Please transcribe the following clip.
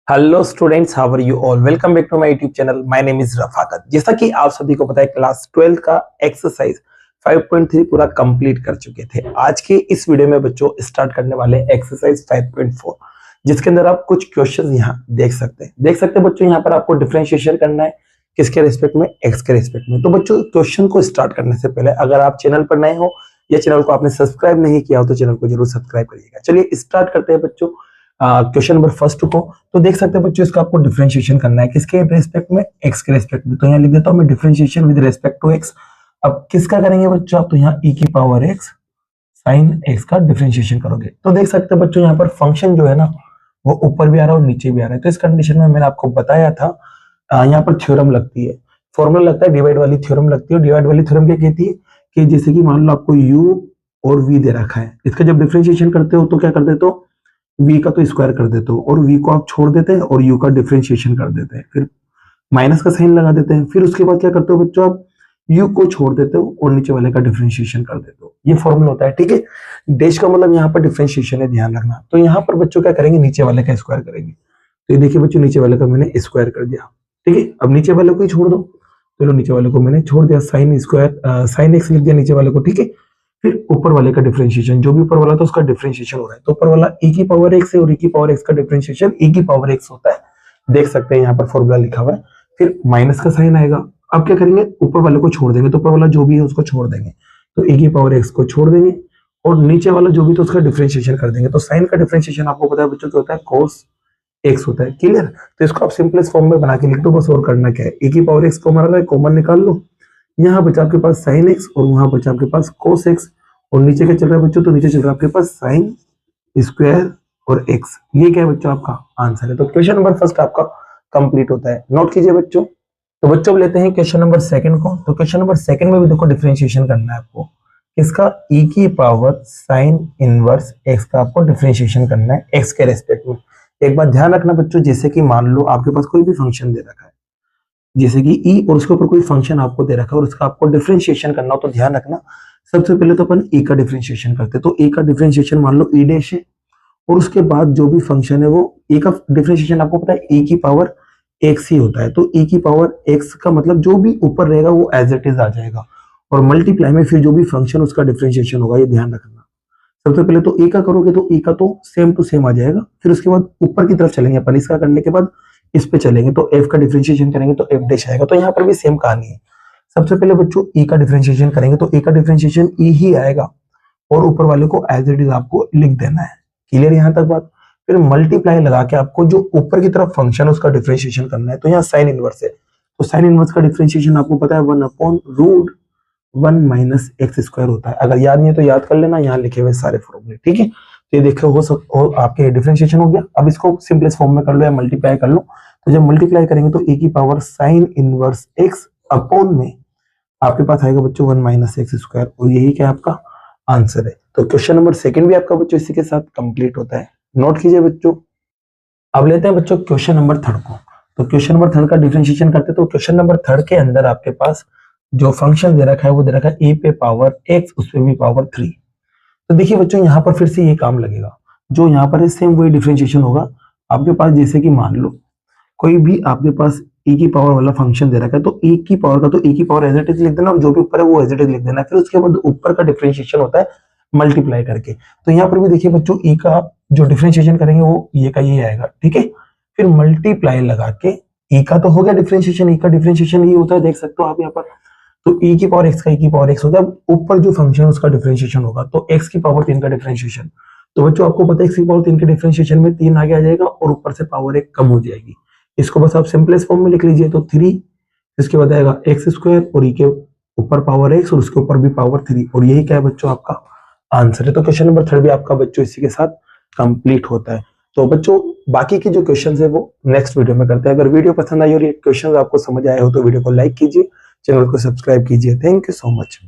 Hello students, how are you all. Welcome back to my YouTube channel. My name is Rafaqat. जैसा कि आप सभी को पता है, क्लास 12 का एक्सरसाइज 5.3 पूरा कंप्लीट कर चुके थे। आज के इस वीडियो में बच्चों स्टार्ट करने वाले एक्सरसाइज 5.4, जिसके अंदर आप कुछ क्वेश्चंस यहाँ देख सकते हैं बच्चों। यहाँ पर आपको डिफरेंशिएशन करना है, किसके रिस्पेक्ट में, एक्स के रिस्पेक्ट में। तो बच्चों, क्वेश्चन को स्टार्ट करने से पहले अगर आप चैनल पर नए हो या चैनल को आपने सब्सक्राइब नहीं किया हो तो चैनल को जरूर सब्सक्राइब करिएगा। चलिए स्टार्ट करते हैं बच्चों क्वेश्चन नंबर फर्स्ट को। तो देख सकते हैं बच्चों, इसका आपको डिफरेंशिएशन करना है, किसके रेस्पेक्ट में, एक्स के रेस्पेक्ट में। तो यहाँ लिख देता हूं मैं differentiation with respect to x. अब किसका करेंगे बच्चों आप, तो यहाँ e की पावर एक्स साइन एक्स का डिफरेंशिएशन करोगे। तो देख सकते हैं बच्चों, यहाँ पर फंक्शन जो है ना वो ऊपर भी आ रहा है और नीचे भी आ रहा है। तो इस कंडीशन में मैंने आपको बताया था यहाँ पर थ्योरम लगती है, फॉर्मूला लगता है, डिवाइड वाली थ्योरम लगती है। डिवाइड वाली थ्योरम क्या कहती है कि जैसे कि मान लो आपको u और v दे रखा है, इसका जब डिफरेंशिएशन करते हो तो क्या कर देते हो, v का तो स्क्वायर कर देते हो और v को आप छोड़ देते हैं और u का डिफरेंशिएशन कर देते हैं, फिर माइनस का साइन लगा देते हैं। फिर उसके बाद क्या करते हो बच्चों, आप u को छोड़ देते हो और नीचे वाले का डिफरेंशिएशन कर देते हो। ये फॉर्मूला होता है, ठीक है। डैश का मतलब यहाँ पर डिफरेंशिएशन है, ध्यान रखना। तो यहाँ पर बच्चों क्या करेंगे, नीचे वाले का स्क्वायर करेंगे। तो ये देखिए बच्चों, नीचे वाले का मैंने स्क्वायर कर दिया, ठीक है। अब नीचे वाले को ही छोड़ दो, चलो नीचे वाले को मैंने छोड़ दिया, साइन स्क्वायर साइन एक्स लिख दिया नीचे वाले को, ठीक है। फिर ऊपर वाले का डिफरेंशिएशन, जो भी ऊपर वाला था उसका डिफरेंशिएशन हो रहा है। तो ऊपर वाला e की पावर x है और e की पावर x का डिफरेंशिएशन e की पावर x होता है, देख सकते हैं यहाँ पर फॉर्मूला लिखा हुआ है। फिर माइनस का साइन आएगा। अब क्या करेंगे, ऊपर वाले को छोड़ देंगे, तो ऊपर वाला जो भी है उसको छोड़ देंगे, तो e की पावर x को छोड़ देंगे और नीचे वाला जो भी तो उसका डिफरेंशिएशन कर देंगे। तो साइन का डिफरेंशिएशन आपको पता है बच्चों क्या होता है, cos x होता है, क्लियर। तो इसको आप सिंपलेस्ट फॉर्म में बना के लिख दो बस, और करना क्या है, e की पावर x को हमारा कॉमन निकाल लो। यहाँ बचा आपके पास साइन x और वहां बचा आपके पास cos x, और नीचे क्या चल रहा है बच्चों, तो नीचे चल रहा है आपके पास साइन स्क्वायर और x। ये क्या है बच्चों, आपका आंसर है। तो क्वेश्चन नंबर फर्स्ट आपका कंप्लीट होता है, नोट कीजिए बच्चों। तो बच्चों लेते हैं क्वेश्चन नंबर सेकंड को। तो क्वेश्चन नंबर सेकंड में भी देखो डिफरेंशिएशन करना है आपको, किसका, e की पावर साइन इनवर्स x का आपको डिफरेंशिएशन करना है x के रेस्पेक्ट में। एक बात ध्यान रखना बच्चों, जैसे कि मान लो आपके पास कोई भी फंक्शन दे रखा है, जैसे कि e और उसके ऊपर कोई फंक्शन आपको दे रखा है और उसका आपको डिफरेंशिएशन करना हो, तो ध्यान रखना सबसे पहले तो अपन e का डिफरेंशिएशन करते हैं। तो e का डिफरेंशिएशन मान लो e डैश है और उसके बाद जो भी फंक्शन है वो e का डिफरेंशिएशन आपको पता है e की पावर x ही होता है। तो e की पावर x का मतलब जो भी ऊपर रहेगा वो एज इट इज आ जाएगा, और मल्टीप्लाई में फिर जो भी फंक्शन उसका डिफरेंशिएशन होगा, ये ध्यान रखना। सबसे पहले तो e का करोगे तो e का तो सेम टू सेम आ जाएगा, फिर उसके बाद ऊपर की तरफ चलेंगे अपन, इसका करने के बाद इस पे चलेंगे तो f का डिफरेंशिएशन करेंगे तो f डैश आएगा। तो यहाँ पर भी सेम कहानी है। सबसे पहले बच्चों e का डिफरेंशिएशन करेंगे तो e का डिफरेंशिएशन e ही आएगा और ऊपर वाले को एज इट इज आपको लिख देना है, क्लियर यहाँ तक बात। फिर मल्टीप्लाई लगा के आपको जो ऊपर की तरफ फंक्शन उसका डिफरेंशिएशन करना है। तो यहाँ साइन इनवर्स है, तो साइन इनवर्स का डिफरेंशिएशन आपको पता है 1/√1 माइनस एक्स स्क्वायर होता है। अगर याद नहीं है तो याद कर लेना, यहाँ लिखे हुए सारे फॉर्मूले, ठीक है। तो ये देखो हो आपके डिफरेंशिएशन हो गया। अब इसको सिंपलेस्ट फॉर्म में कर लो या मल्टीप्लाई कर लो। तो जब मल्टीप्लाई करेंगे तो e की power sine inverse x upon में आपके पास आएगा बच्चों 1 माइनस एक्स स्क्वायर, और यही क्या आपका आंसर है। तो क्वेश्चन नंबर सेकंड भी आपका बच्चों इसी के साथ कंप्लीट होता है, नोट कीजिए बच्चों। अब लेते हैं बच्चों क्वेश्चन नंबर थर्ड को। तो क्वेश्चन नंबर थर्ड का डिफरेंशिएशन करते हैं। तो क्वेश्चन नंबर थर्ड के अंदर आपके पास जो फंक्शन दे रखा है वो दे रखा है ए पे पावर x, उस पे भी पावर 3। तो देखिए बच्चों, यहाँ पर फिर से ये काम लगेगा, जो यहाँ पर है सेम वही डिफरेंशिएशन होगा आपके पास। जैसे कि मान लो कोई भी आपके पास e की पावर वाला फंक्शन दे रखा है, तो e की पावर का तो e की पावर एज इट इज लिख देना और जो भी ऊपर है वो एज इट इज लिख देना। फिर उसके बाद ऊपर का डिफरेंशिएशन होता है मल्टीप्लाई करके। तो यहाँ पर भी देखिए बच्चों, e का जो डिफरेंशिएशन करेंगे वो ये का ये आएगा, ठीक है। फिर मल्टीप्लाई लगा के e का तो हो गया डिफरेंशिएशन, e का डिफरेंशिएशन ये होता है, देख सकते हो आप यहाँ पर। तो e की पावर x का e की पावर x होगा, ऊपर जो फंक्शन उसका डिफरेंशिएशन होगा तो x की पावर 3 का डिफरेंशिएशन। तो बच्चों आपको पता है x की पावर 3 के डिफरेंशिएशन में 3 आगे आ जाएगा और ऊपर से पावर 1 कम हो जाएगी। इसको बस आप सिंपलेस्ट फॉर्म में लिख लीजिए, तो 3, इसके बाद आएगा एक्स स्क्वायर और e के ऊपर पावर x और उसके ऊपर भी पावर 3, और यही क्या है बच्चों आपका आंसर है। तो क्वेश्चन नंबर थर्ड भी आपका बच्चों इसी के साथ कंप्लीट होता है। तो बच्चों बाकी की जो क्वेश्चंस है वो नेक्स्ट वीडियो में करते हैं। अगर वीडियो पसंद आई और ये क्वेश्चंस आपको समझ आए हो तो वीडियो को लाइक कीजिए, चैनल को सब्सक्राइब कीजिए। Thank you so much.